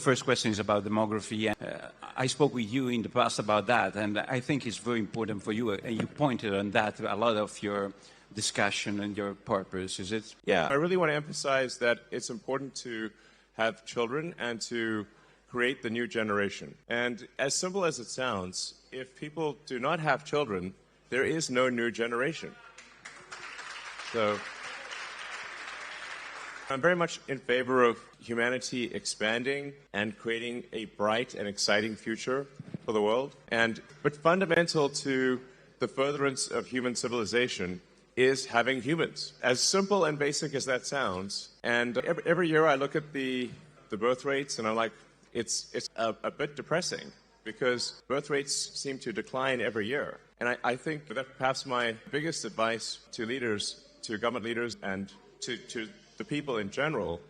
First question is about demography. I spoke with you in the past about that, and I think it's very important for you, and you pointed on that a lot of your discussion and your purpose. Is it? Yeah, I really want to emphasize that it's important to have children and to create the new generation. And as simple as it sounds, if people do not have children, there is no new generation. So I'm very much in favor of humanity expanding and creating a bright and exciting future for the world. But fundamental to the furtherance of human civilization is having humans. As simple and basic as that sounds, and every year I look at the birth rates and I'm like, it's a bit depressing because birth rates seem to decline every year. And I think that perhaps my biggest advice to leaders, to government leaders, and to the people in general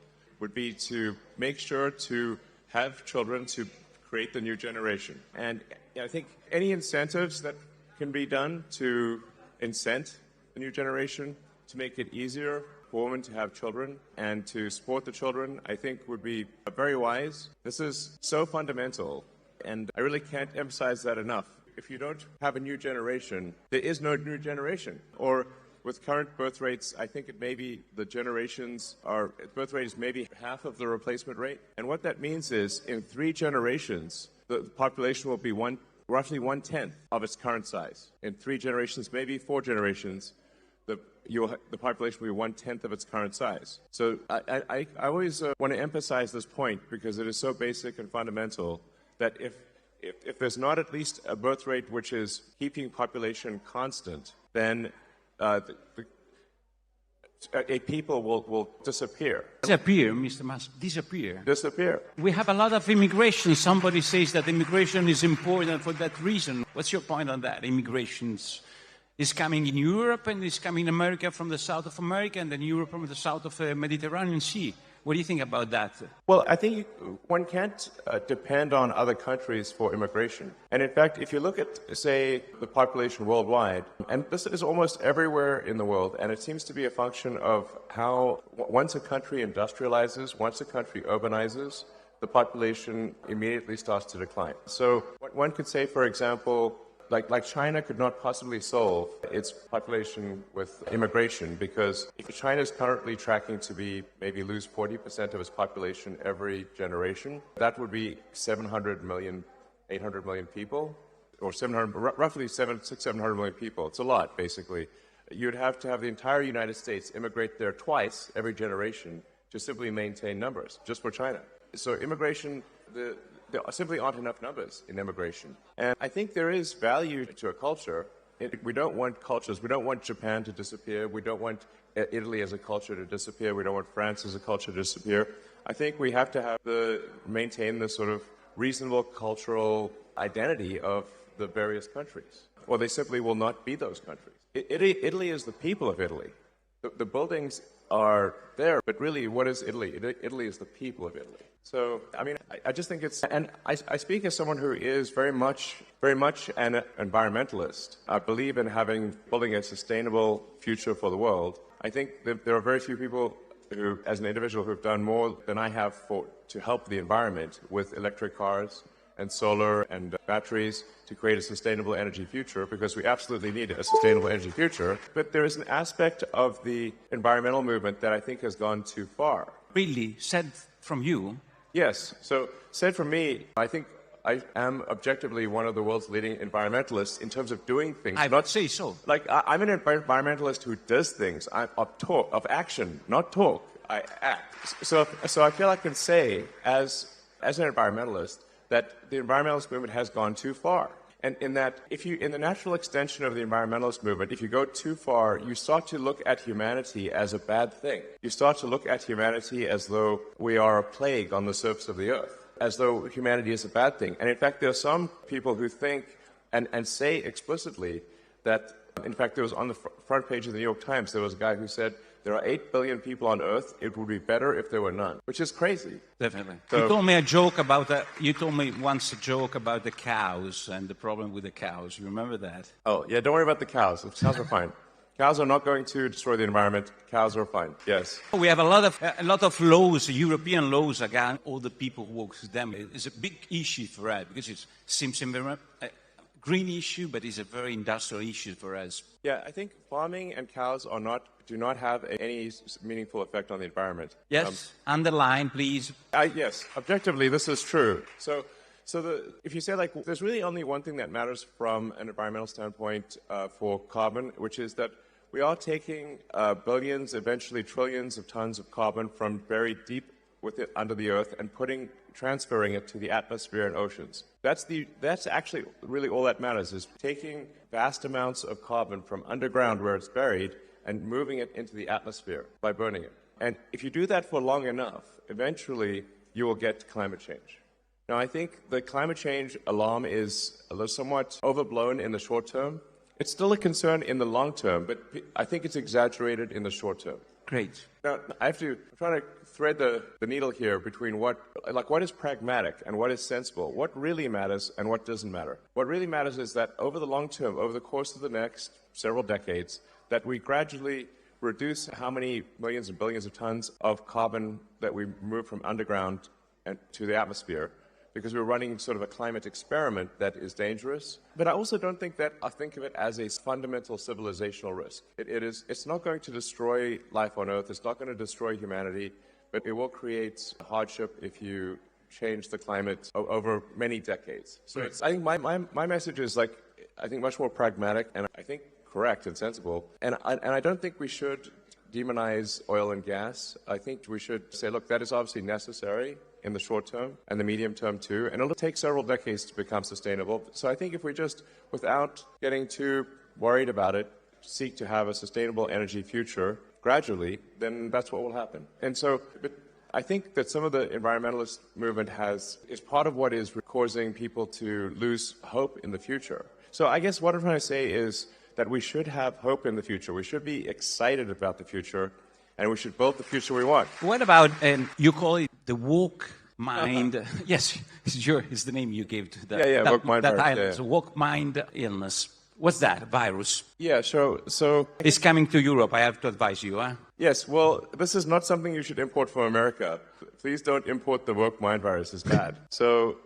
would be to make sure to have children to create the new generation. And I think any incentives that can be done to incent the new generation, to make it easier for women to have children and to support the children, I think would be very wise. This is so fundamental, and I really can't emphasize that enough. If you don't have a new generation, there is no new generation. Or with current birth rates, I think it may be the birth rate is maybe half of the replacement rate. And what that means is in 3 generations, the population will be roughly 1/10 of its current size. In 3 generations, maybe 4 generations, the population will be 1/10 of its current size. So I always want to emphasize this point because it is so basic and fundamental that if there's not at least a birth rate which is keeping population constant, then a people will disappear. Disappear, Mr. Musk, disappear. Disappear. We have a lot of immigration. Somebody says that immigration is important for that reason. What's your point on that? Immigrations is coming in Europe and is coming in America from the south of America and then Europe from the south of the Mediterranean Sea. What do you think about that? Well, I think one can't depend on other countries for immigration. And in fact, if you look at, say, the population worldwide, and this is almost everywhere in the world, and it seems to be a function of how once a country industrializes, once a country urbanizes, the population immediately starts to decline. So one could say, for example, like China could not possibly solve its population with immigration because if China is currently tracking to be maybe lose 40% of its population every generation, that would be 700 million, 800 million people, or roughly 700 million people. It's a lot, basically. You'd have to have the entire United States immigrate there twice every generation to simply maintain numbers, just for China. So immigration, there simply aren't enough numbers in immigration. And I think there is value to a culture. We don't want cultures. We don't want Japan to disappear. We don't want Italy as a culture to disappear. We don't want France as a culture to disappear. I think we have to maintain the sort of reasonable cultural identity of the various countries, or they simply will not be those countries. Italy is the people of Italy. The buildings are there, but really, what is Italy? Italy is the people of Italy. So, I mean, I just think it's, and I speak as someone who is very much an environmentalist. I believe in building a sustainable future for the world. I think that there are very few people who, as an individual, who have done more than I have to help the environment with electric cars and solar and batteries to create a sustainable energy future, because we absolutely need a sustainable energy future. But there is an aspect of the environmental movement that I think has gone too far. Really? Said from you? Yes. So, said from me, I think I am objectively one of the world's leading environmentalists in terms of doing things. I would say so. Like, I'm an environmentalist who does things. I'm of action, not talk. I act. So I feel I can say, as an environmentalist, that the environmentalist movement has gone too far. And in that, in the natural extension of the environmentalist movement, if you go too far, you start to look at humanity as a bad thing. You start to look at humanity as though we are a plague on the surface of the earth, as though humanity is a bad thing. And in fact, there are some people who think and say explicitly that, in fact, there was on the front page of the New York Times, there was a guy who said, there are 8 billion people on Earth. It would be better if there were none, which is crazy. Definitely. So, you told me once a joke about the cows and the problem with the cows. You remember that? Oh, yeah, don't worry about the cows. The cows are fine. Cows are not going to destroy the environment. Cows are fine. Yes. We have a lot of laws, European laws against all the people who work with them. It's a big issue for us because it seems a green issue, but it's a very industrial issue for us. Yeah, I think farming and cows do not have any meaningful effect on the environment. Yes, underline, please. Yes, objectively, this is true. If you say there's really only one thing that matters from an environmental standpoint for carbon, which is that we are taking billions, eventually trillions of tons of carbon from buried deep under the earth and transferring it to the atmosphere and oceans. That's actually really all that matters, is taking vast amounts of carbon from underground where it's buried and moving it into the atmosphere by burning it. And if you do that for long enough, eventually you will get climate change. Now, I think the climate change alarm is somewhat overblown in the short term. It's still a concern in the long term, but I think it's exaggerated in the short term. Great. Now, I'm trying to thread the needle here between what is pragmatic and what is sensible, what really matters and what doesn't matter. What really matters is that over the long term, over the course of the next several decades, that we gradually reduce how many millions and billions of tons of carbon that we move from underground and to the atmosphere, because we're running sort of a climate experiment that is dangerous. But I also don't think that I think of it as a fundamental civilizational risk. It's not going to destroy life on Earth. It's not going to destroy humanity, but it will create hardship if you change the climate over many decades. So I think my message is I think much more pragmatic and I think correct and sensible. And I don't think we should demonize oil and gas. I think we should say, look, that is obviously necessary in the short term and the medium term too, and it'll take several decades to become sustainable. So I think if we just, without getting too worried about it, seek to have a sustainable energy future gradually, then that's what will happen. And so, but I think that some of the environmentalist movement is part of what is causing people to lose hope in the future. So I guess what I'm trying to say is that we should have hope in the future. We should be excited about the future, and we should build the future we want. What about, you call it the woke mind? Yes, it's the name you gave to that. Woke mind that virus. illness, woke mind illness. What's that virus? Yeah, so it's coming to Europe. I have to advise you, huh? Yes, well, this is not something you should import from America. Please don't import the woke mind virus. It's bad. So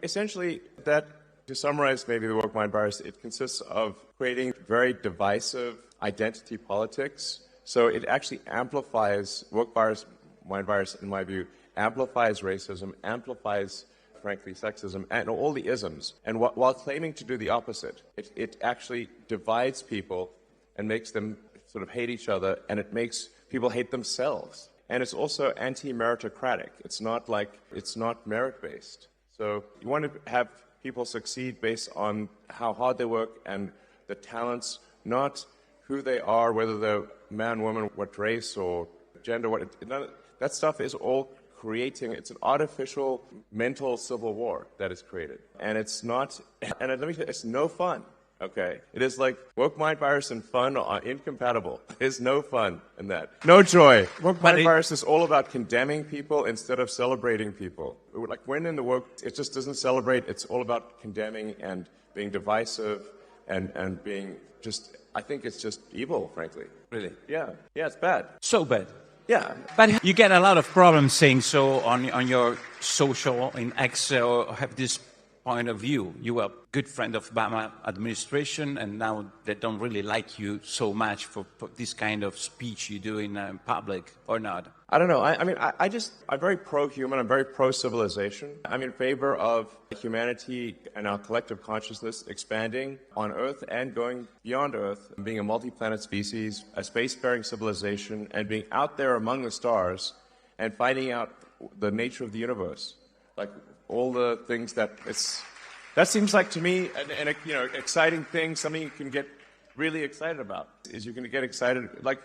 essentially to summarize maybe the woke mind virus, it consists of creating very divisive identity politics. So it actually amplifies, mind virus, in my view, amplifies racism, amplifies, frankly, sexism, and all the isms. And while claiming to do the opposite, it actually divides people and makes them sort of hate each other, and it makes people hate themselves. And it's also anti-meritocratic. It's not merit-based. So you want to have people succeed based on how hard they work and the talents, not who they are, whether they're man, woman, what race or gender, that stuff is all it's an artificial mental civil war that is created. And it's not, and let me tell you, it's no fun, okay? It is like woke mind virus and fun are incompatible. There's no fun in that. No joy. Woke mind virus is all about condemning people instead of celebrating people. Like when in the woke, it just doesn't celebrate. It's all about condemning and being divisive and being just, I think it's just evil, frankly. Really? Yeah, it's bad. So bad. Yeah. But you get a lot of problems saying so on your social, in X, or have this point of view. You were a good friend of Obama administration, and now they don't really like you so much for this kind of speech you do in public, or not? I don't know. I'm very pro-human. I'm very pro-civilization. I'm in favor of humanity and our collective consciousness expanding on Earth and going beyond Earth, being a multi-planet species, a spacefaring civilization, and being out there among the stars and finding out the nature of the universe. Like all the things that seems like to me an exciting thing, something you can get really excited about. Is you can get excited, like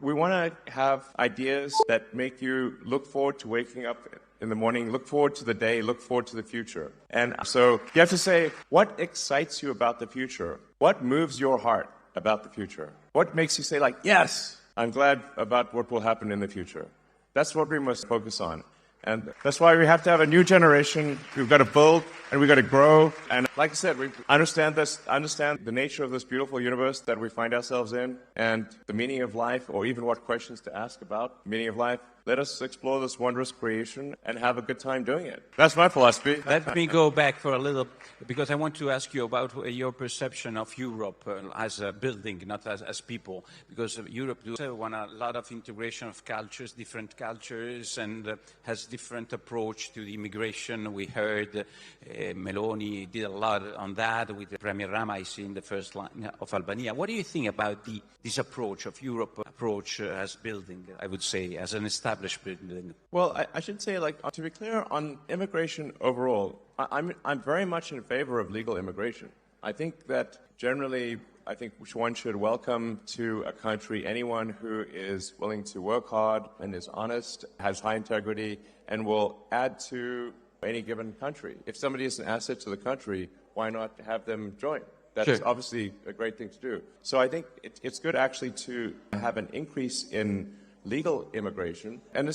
we want to have ideas that make you look forward to waking up in the morning, look forward to the day, look forward to the future. And so you have to say, what excites you about the future? What moves your heart about the future? What makes you say, like, yes, I'm glad about what will happen in the future? That's what we must focus on. And that's why we have to have a new generation. We've got to build and we got to grow. And like I said, we understand the nature of this beautiful universe that we find ourselves in, and the meaning of life, or even what questions to ask about the meaning of life. Let us explore this wondrous creation and have a good time doing it. That's my philosophy. Let me go back for a little, because I want to ask you about your perception of Europe as a building, not as people. Because Europe does want a lot of integration of cultures, different cultures, and has different approach to the immigration. We heard Meloni did a lot on that with Premier Rama, I see, in the first line of Albania. What do you think about this approach of Europe approach as building, I would say, as an established building? Well, I should say, like, to be clear, on immigration overall, I'm very much in favor of legal immigration. I think that generally, I think one should welcome to a country anyone who is willing to work hard and is honest, has high integrity, and will add to any given country. If somebody is an asset to the country, why not have them join? That's obviously a great thing to do. So I think it's good actually to have an increase in legal immigration and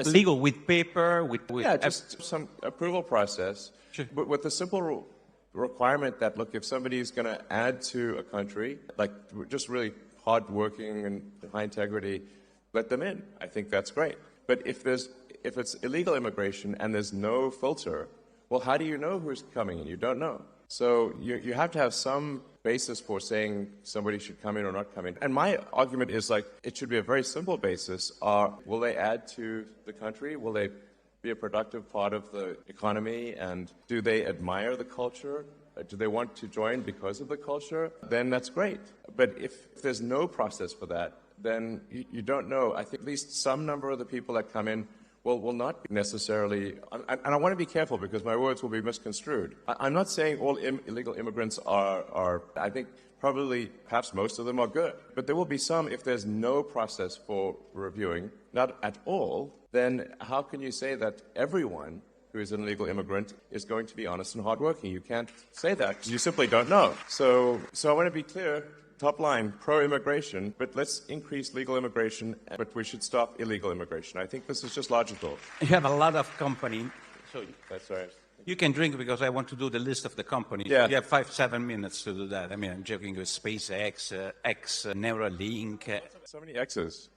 legal with paper, with just some approval process, but with the simple requirement that, look, if somebody is going to add to a country, like just really hardworking and high integrity, let them in. I think that's great. But if it's illegal immigration and there's no filter, well, how do you know who's coming in? You don't know. So you have to have some basis for saying somebody should come in or not come in. And my argument is, like, it should be a very simple basis. Will they add to the country? Will they be a productive part of the economy? And do they admire the culture? Do they want to join because of the culture? Then that's great. But if there's no process for that, then you don't know. I think at least some number of the people that come in will not be necessarily, and I want to be careful because my words will be misconstrued. I'm not saying all illegal immigrants are, I think probably, perhaps most of them are good. But there will be some, if there's no process for reviewing, not at all, then how can you say that everyone who is an illegal immigrant is going to be honest and hardworking? You can't say that. You simply don't know. So I want to be clear. Top line, pro-immigration, but let's increase legal immigration, but we should stop illegal immigration. I think this is just logical. You have a lot of companies. So that's right. You can drink because I want to do the list of the companies. Yeah. You have 5-7 minutes to do that. I mean, I'm joking with SpaceX, X, Neuralink. So many X's.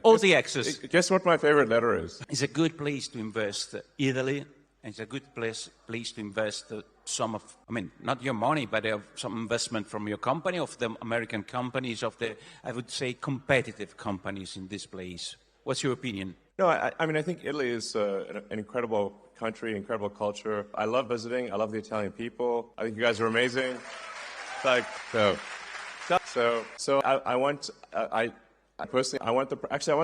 All the X's. Guess what my favorite letter is? It's a good place to invest. Italy. It's a good place to invest some of, I mean, not your money, but some investment from your company, of the American companies, of the, I would say, competitive companies in this place. What's your opinion? No, I mean, I think Italy is an incredible country, incredible culture. I love visiting. I love the Italian people. I think you guys are amazing. Personally, I want the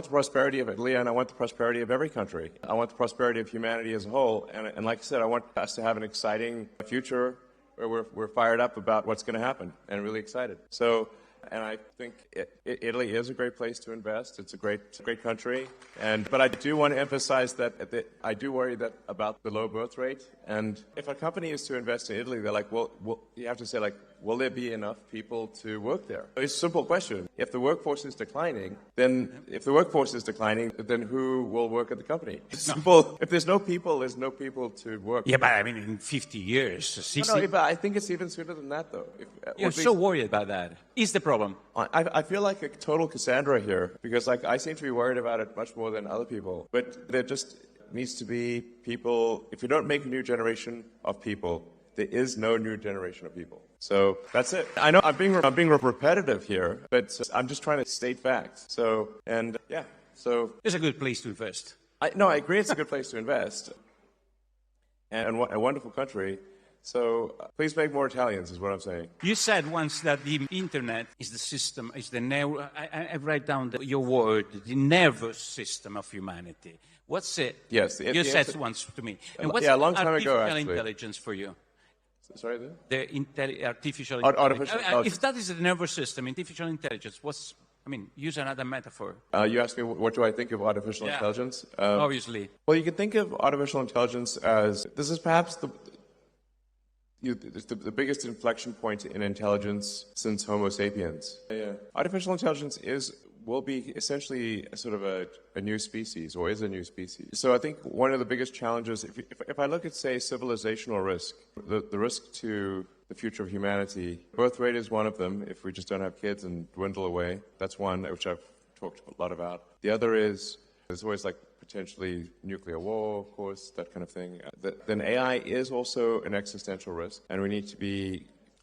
prosperity of Italy, and I want the prosperity of every country. I want the prosperity of humanity as a whole. And like I said, I want us to have an exciting future where we're fired up about what's going to happen and really excited. And I think Italy is a great place to invest. It's a great country. But I do want to emphasize that I do worry about the low birth rate. And if a company is to invest in Italy, they're like, well, you have to say, like, will there be enough people to work there? It's a simple question. If the workforce is declining, then who will work at the company? It's simple. If there's no people, there's no people to work. Yeah, but I mean, in 50 years, 60... No, but I think it's even sooner than that, though. You're so worried about that. Is the problem? I feel like a total Cassandra here, because like I seem to be worried about it much more than other people. But there just needs to be people. If you don't make a new generation of people, there is no new generation of people. So that's it. I know I'm being repetitive here, but I'm just trying to state facts. So it's a good place to invest. I agree. It's a good place to invest, and a wonderful country. So please make more Italians, is what I'm saying. You said once that the internet is the system, is the I write down your word, the nervous system of humanity. What's it? Yes. You said once to me. And what's a long time ago, artificial actually. Intelligence for you? Sorry? Artificial Artificial intelligence. If that is the nervous system, artificial intelligence, use another metaphor. You asked me, what do I think of artificial intelligence? Obviously. Well, you can think of artificial intelligence as, this is perhaps the biggest inflection point in intelligence since Homo sapiens. Yeah. Artificial intelligence is will be essentially sort of a new species, or is a new species. So I think one of the biggest challenges, if I look at, say, civilizational risk, the risk to the future of humanity, birth rate is one of them. If we just don't have kids and dwindle away, that's one, which I've talked a lot about. The other is, there's always like potentially nuclear war, of course, that kind of thing. Then AI is also an existential risk, and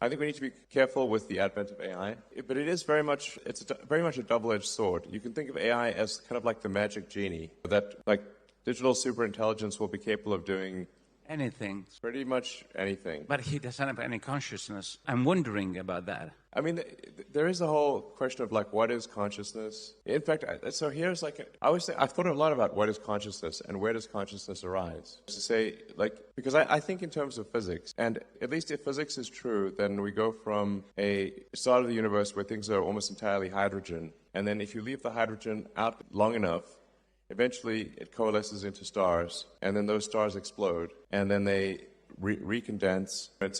I think we need to be careful with the advent of AI, but it is very much a double-edged sword. You can think of AI as kind of like the magic genie, that like digital superintelligence will be capable of doing anything. Pretty much anything. But he doesn't have any consciousness. I'm wondering about that. I mean, there is a whole question of like, what is consciousness? In fact, so here's like, I've thought a lot about what is consciousness and where does consciousness arise. To say, like, because I think in terms of physics, and at least if physics is true, then we go from a start of the universe where things are almost entirely hydrogen, and then if you leave the hydrogen out long enough, eventually it coalesces into stars, and then those stars explode, and then they recondense. And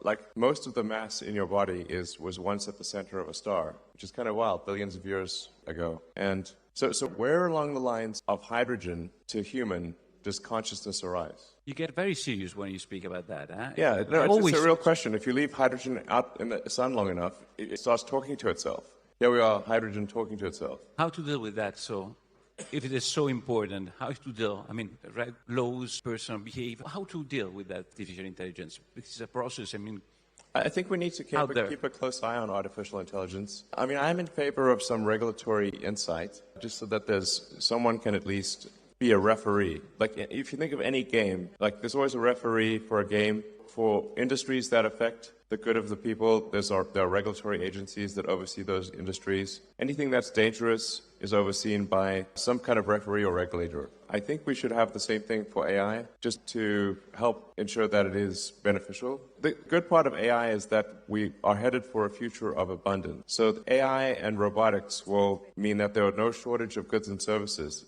like most of the mass in your body was once at the center of a star, which is kind of wild, billions of years ago. And so where along the lines of hydrogen to human does consciousness arise? You get very serious when you speak about that, huh? Yeah, no, it's a real question. If you leave hydrogen out in the sun long enough, it starts talking to itself. Here we are, hydrogen talking to itself. How to deal with that? So, if it is so important, how to deal? I mean, right, laws, personal behavior. How to deal with that artificial intelligence? It's a process. I mean, I think we need to keep a close eye on artificial intelligence. I mean, I'm in favor of some regulatory insight, just so that someone can at least be a referee. Like, if you think of any game, like there's always a referee for a game. For industries that affect the good of the people, there are regulatory agencies that oversee those industries. Anything that's dangerous is overseen by some kind of referee or regulator. I think we should have the same thing for AI, just to help ensure that it is beneficial. The good part of AI is that we are headed for a future of abundance. So AI and robotics will mean that there are no shortage of goods and services.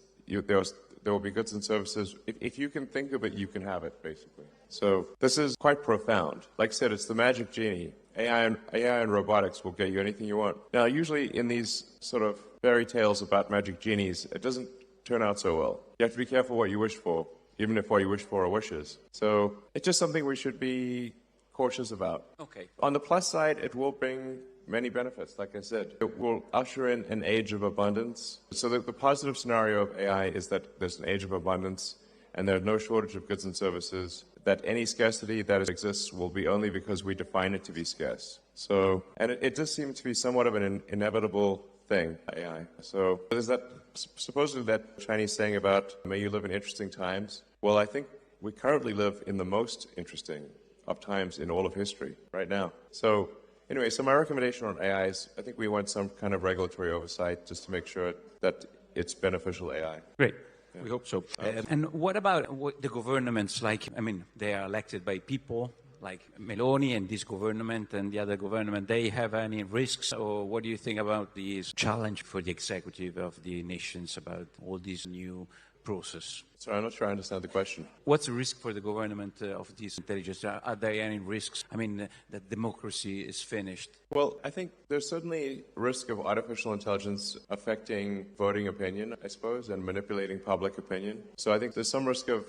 There will be goods and services. If you can think of it, you can have it, basically. So this is quite profound. Like I said, it's the magic genie. AI and robotics will get you anything you want. Now, usually in these sort of fairy tales about magic genies, it doesn't turn out so well. You have to be careful what you wish for, even if what you wish for are wishes. So it's just something we should be cautious about. Okay. On the plus side, it will bring many benefits, like I said. It will usher in an age of abundance. So the positive scenario of AI is that there's an age of abundance and there's no shortage of goods and services, that any scarcity that exists will be only because we define it to be scarce. So, and it does seem to be somewhat of an inevitable thing, AI. So there's that, supposedly that Chinese saying about, may you live in interesting times. Well, I think we currently live in the most interesting of times in all of history right now. So anyway, so my recommendation on AI is I think we want some kind of regulatory oversight just to make sure that it's beneficial AI. Great. Yeah. We hope so. And what about the governments? Like, I mean, they are elected by people, like Meloni and this government and the other government. They have any risks? Or what do you think about this challenge for the executive of the nations about all these new process? Sorry, I'm not sure I understand the question. What's the risk for the government of this intelligence? Are there any risks? I mean, that democracy is finished. Well, I think there's certainly risk of artificial intelligence affecting voting opinion, I suppose, and manipulating public opinion. So I think there's some risk of,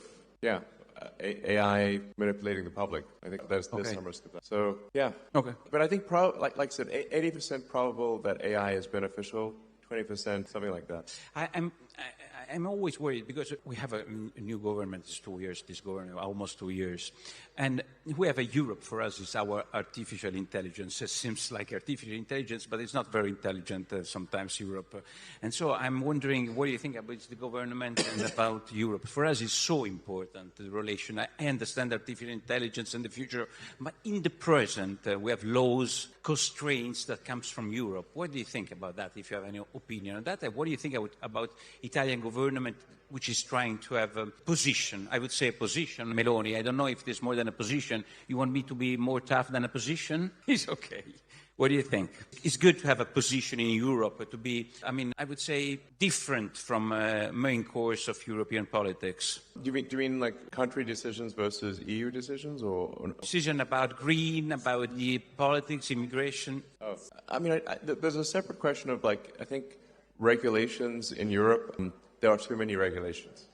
AI manipulating the public. I think there's some risk of that. So, yeah. Okay. But I think, like I said, 80% probable that AI is beneficial, 20%, something like that. I'm always worried because we have a new government. It's 2 years, this government, almost 2 years. And we have a Europe, for us, is our artificial intelligence. It seems like artificial intelligence, but it's not very intelligent sometimes, Europe. And so I'm wondering, what do you think about the government and about Europe? For us, it's so important, the relation. I understand artificial intelligence in the future, but in the present, we have laws, constraints that comes from Europe. What do you think about that, if you have any opinion on that? And what do you think about Italian government, which is trying to have a position, I would say a position, Meloni, I don't know if there's more than a position. You want me to be more tough than a position? It's okay. What do you think? It's good to have a position in Europe, to be, I would say, different from main course of European politics. Do you mean like country decisions versus EU decisions? Or decision about green, about the politics, immigration? Oh. There's a separate question of, like, I think regulations in Europe, there are too many regulations.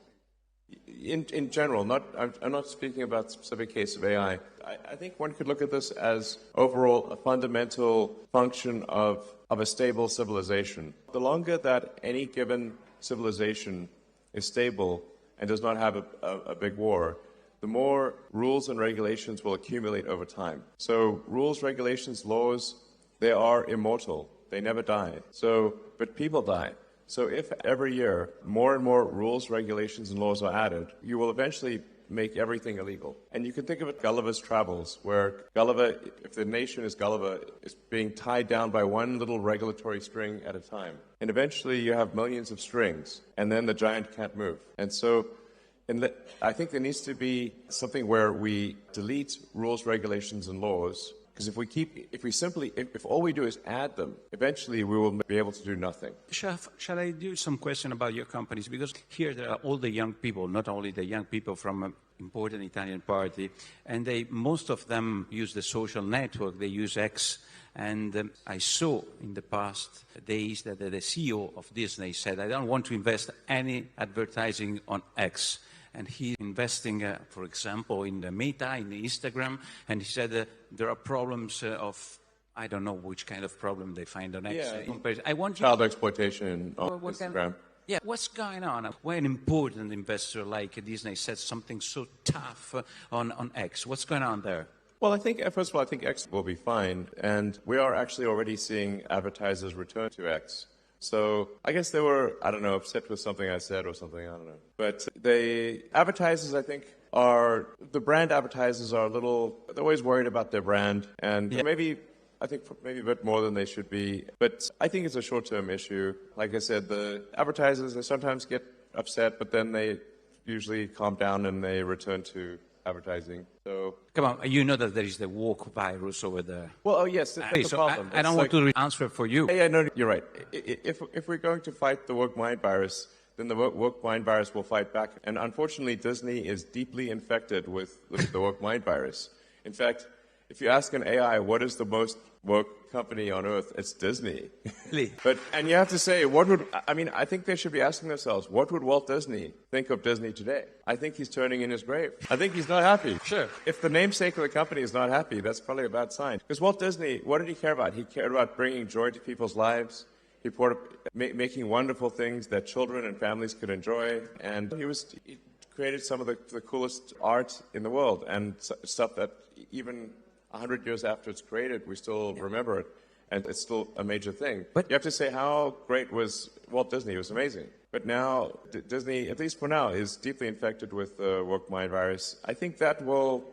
In general, I'm not speaking about a specific case of AI. I think one could look at this as overall a fundamental function of a stable civilization. The longer that any given civilization is stable and does not have a big war, the more rules and regulations will accumulate over time. So rules, regulations, laws, they are immortal. They never die. But people die. So if every year more and more rules, regulations, and laws are added, you will eventually make everything illegal. And you can think of it Gulliver's Travels, where Gulliver, if the nation is Gulliver, is being tied down by one little regulatory string at a time. And eventually you have millions of strings, and then the giant can't move. And so I think there needs to be something where we delete rules, regulations, and laws. Because if all we do is add them, eventually we will be able to do nothing. Shall I do some question about your companies? Because here there are all the young people, not only the young people from an important Italian party, and most of them use the social network, they use X. And I saw in the past days that the CEO of Disney said, I don't want to invest any advertising on X. And he's investing, for example, in the Meta, in the Instagram, and he said there are problems of, I don't know which kind of problem they find on X. I want child exploitation on Instagram. What's going on? Why an important investor like Disney said something so tough on X? What's going on there? Well, first of all, I think X will be fine, and we are actually already seeing advertisers return to X. So I guess they were, I don't know, upset with something I said or something, I don't know. But the advertisers, I think, the brand advertisers are they're always worried about their brand. And maybe a bit more than they should be. But I think it's a short-term issue. Like I said, the advertisers, they sometimes get upset, but then they usually calm down and they return to advertising. So come on, you know that there is the woke virus over there. Well, yes, that's the problem. I don't want to answer for you. Yeah, no, you're right. If we're going to fight the woke mind virus, then the woke mind virus will fight back. And unfortunately, Disney is deeply infected with the woke mind virus. In fact, if you ask an AI what is the most woke company on earth, it's Disney. Really? And you have to say, I think they should be asking themselves, what would Walt Disney think of Disney today? I think he's turning in his grave. I think he's not happy. Sure. If the namesake of the company is not happy, that's probably a bad sign. Because Walt Disney, what did he care about? He cared about bringing joy to people's lives. He making wonderful things that children and families could enjoy. And he created some of the coolest art in the world and stuff that even 100 years after it's created, we still remember it, and it's still a major thing. But you have to say, how great was Walt Disney? It was amazing. But now, Disney, at least for now, is deeply infected with the woke mind virus. I think that will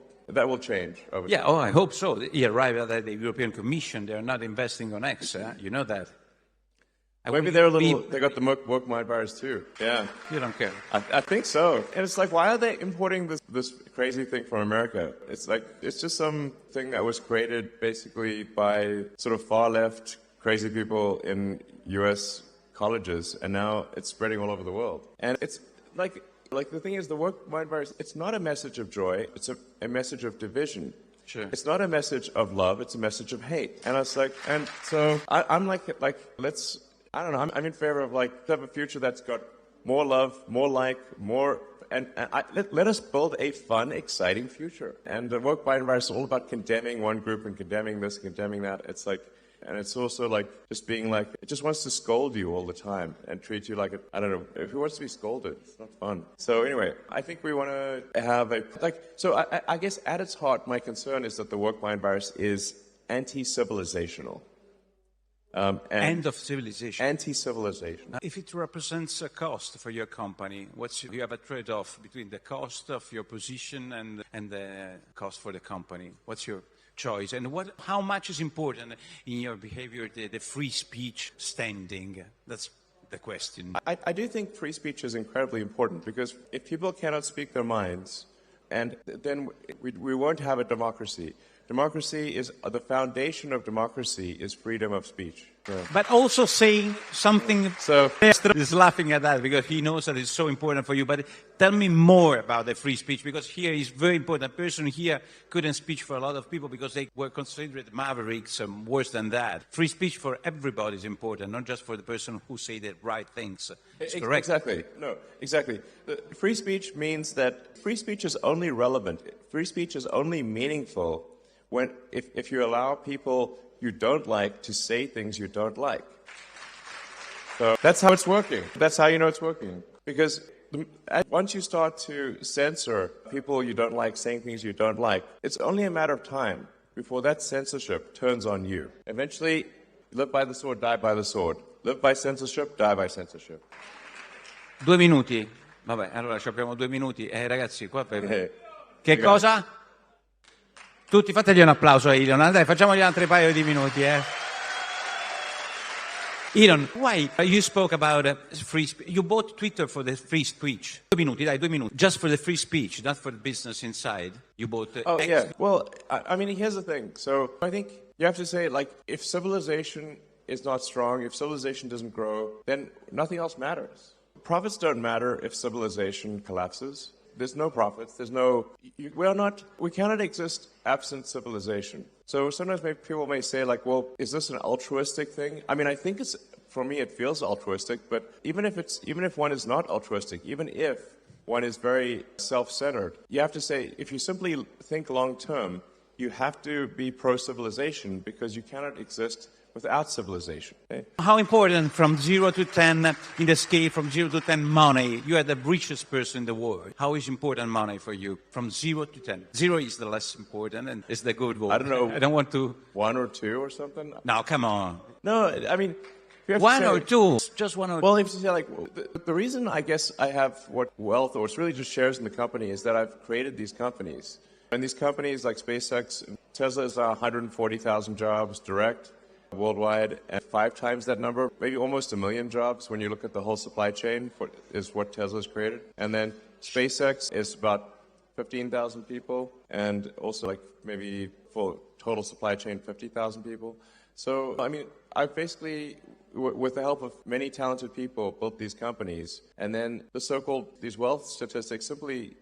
change over time. I hope so. Yeah, right, at the European Commission, they're not investing on X, you know that. Maybe they got the woke mind virus too. Yeah. You don't care. I think so. And it's like, why are they importing this crazy thing from America? It's just something that was created basically by sort of far left crazy people in US colleges, and now it's spreading all over the world. And it's like the thing is, the woke mind virus, it's not a message of joy, it's a message of division. Sure. It's not a message of love, it's a message of hate. And it's like, and so I'm like let's, I don't know. I'm in favor of have a future that's got more love, more more, and let us build a fun, exciting future. And the woke mind virus is all about condemning one group and condemning this, condemning that. It's like, and it's also just being it just wants to scold you all the time and treat you like I don't know. Who wants to be scolded? It's not fun. So anyway, I think we want to have so I guess at its heart, my concern is that the woke mind virus is anti-civilizational. End of civilization. Anti-civilization. If it represents a cost for your company, you have a trade-off between the cost of your position and the cost for the company. What's your choice? And how much is important in your behavior, the free speech standing? That's the question. I do think free speech is incredibly important, because if people cannot speak their minds, and then we won't have a democracy. democracy is the foundation of democracy is freedom of speech. Yeah. But also saying something. So He's laughing at that because he knows that it's so important for you. But tell me more about the free speech, because here is very important. A person here couldn't speak for a lot of people because they were considered mavericks and worse than that. Free speech for everybody is important, not just for the person who say the right things. It's correct. Exactly. No, exactly. Free speech means that free speech is only relevant. Free speech is only meaningful when if you allow people you don't like to say things you don't like. So that's how it's working. That's how you know it's working. Because once you start to censor people you don't like saying things you don't like, it's only a matter of time before that censorship turns on you. Eventually, live by the sword, die by the sword. Live by censorship, die by censorship. 2 minuti. Vabbè, allora ci abbiamo 2 minuti. Ragazzi, qua per... Che cosa? Tutti fategli un applauso a Elon. Dai, facciamogli altri paio di minuti, Elon, why you spoke about free speech? You bought Twitter for the free speech. 2 minuti, dai, 2 minuti. Just for the free speech, not for the business inside. You bought... yeah. Well, I mean, here's the thing. So I think you have to say, like, if civilization is not strong, if civilization doesn't grow, then nothing else matters. Profits don't matter if civilization collapses. There's no profits. There's no... We cannot exist absent civilization. So sometimes people may say, like, well, is this an altruistic thing? I mean, I think for me, it feels altruistic, but even if one is not altruistic, even if one is very self-centered, you have to say, if you simply think long-term, you have to be pro-civilization because you cannot exist without civilization. Okay? How important from 0 to 10 in the scale from 0 to 10 money? You are the richest person in the world. How is important money for you from 0 to 10? 0 is the less important and is the good one. I don't know. I don't want to... 1 or 2 or something? No, come on. No, I mean... One or two? Just one or two? Well, if you say, like, the reason I guess I have what wealth, or it's really just shares in the company, is that I've created these companies. And these companies like SpaceX, Tesla is 140,000 jobs direct worldwide, and 5 times that number, maybe almost 1 million jobs when you look at the whole supply chain is what Tesla's created. And then SpaceX is about 15,000 people, and also like maybe full total supply chain 50,000 people. So, I mean, I've basically, with the help of many talented people, built these companies, and then these wealth statistics simply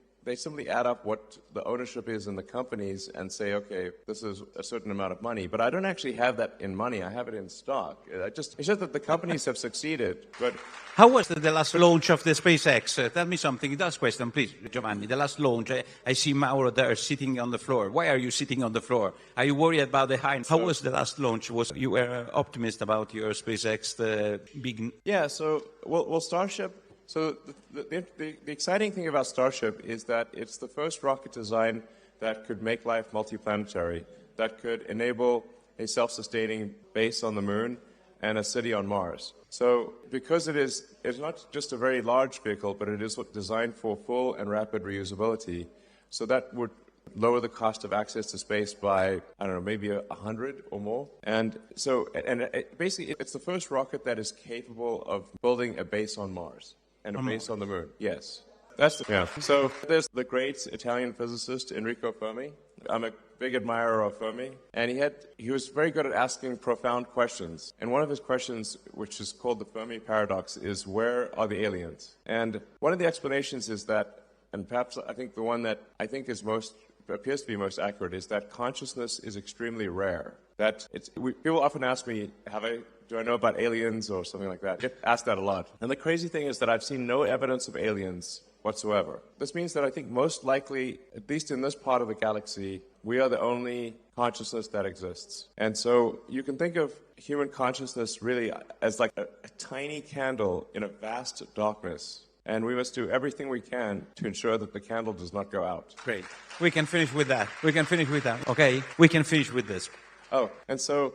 add up what the ownership is in the companies and say, okay, this is a certain amount of money. But I don't actually have that in money. I have it in stock. It's just that the companies have succeeded. But how was the last launch of the SpaceX? Tell me something. Last question, please, Giovanni. The last launch, I see Mauro there sitting on the floor. Why are you sitting on the floor? Are you worried about the height? How was the last launch? You were optimist about your SpaceX, the big... Yeah, so, well Starship... So the exciting thing about Starship is that it's the first rocket design that could make life multiplanetary, that could enable a self-sustaining base on the moon and a city on Mars. So because it's not just a very large vehicle, but it is designed for full and rapid reusability, so that would lower the cost of access to space by, I don't know, maybe 100 or more. And so, basically, it's the first rocket that is capable of building a base on Mars. And a base on the moon, yes. So there's the great Italian physicist Enrico Fermi. I'm a big admirer of Fermi. And he was very good at asking profound questions. And one of his questions, which is called the Fermi paradox, is where are the aliens? And one of the explanations is that, and perhaps I think the one that I think appears to be most accurate, is that consciousness is extremely rare. People often ask me, do I know about aliens or something like that? I get asked that a lot. And the crazy thing is that I've seen no evidence of aliens whatsoever. This means that I think most likely, at least in this part of the galaxy, we are the only consciousness that exists. And so you can think of human consciousness really as like a tiny candle in a vast darkness. And we must do everything we can to ensure that the candle does not go out. Great. We can finish with that. Okay? We can finish with this. Oh, and so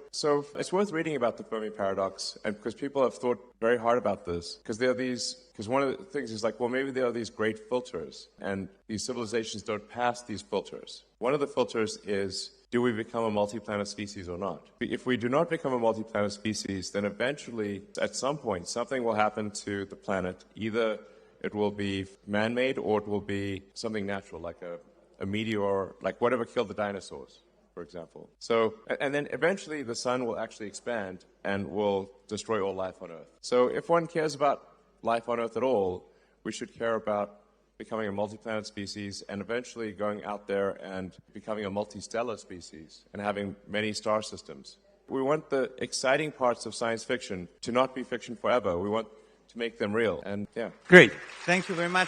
it's worth reading about the Fermi paradox, and because people have thought very hard about this, because one of the things is like, well, maybe there are these great filters, and these civilizations don't pass these filters. One of the filters is, do we become a multi-planet species or not? If we do not become a multi-planet species, then eventually, at some point, something will happen to the planet. Either it will be man-made, or it will be something natural, like a meteor, like whatever killed the dinosaurs. for example. So, and then eventually the sun will actually expand and will destroy all life on Earth. So if one cares about life on Earth at all, we should care about becoming a multi-planet species and eventually going out there and becoming a multi-stellar species and having many star systems. We want the exciting parts of science fiction to not be fiction forever. We want to make them real. And yeah. Great. Thank you very much.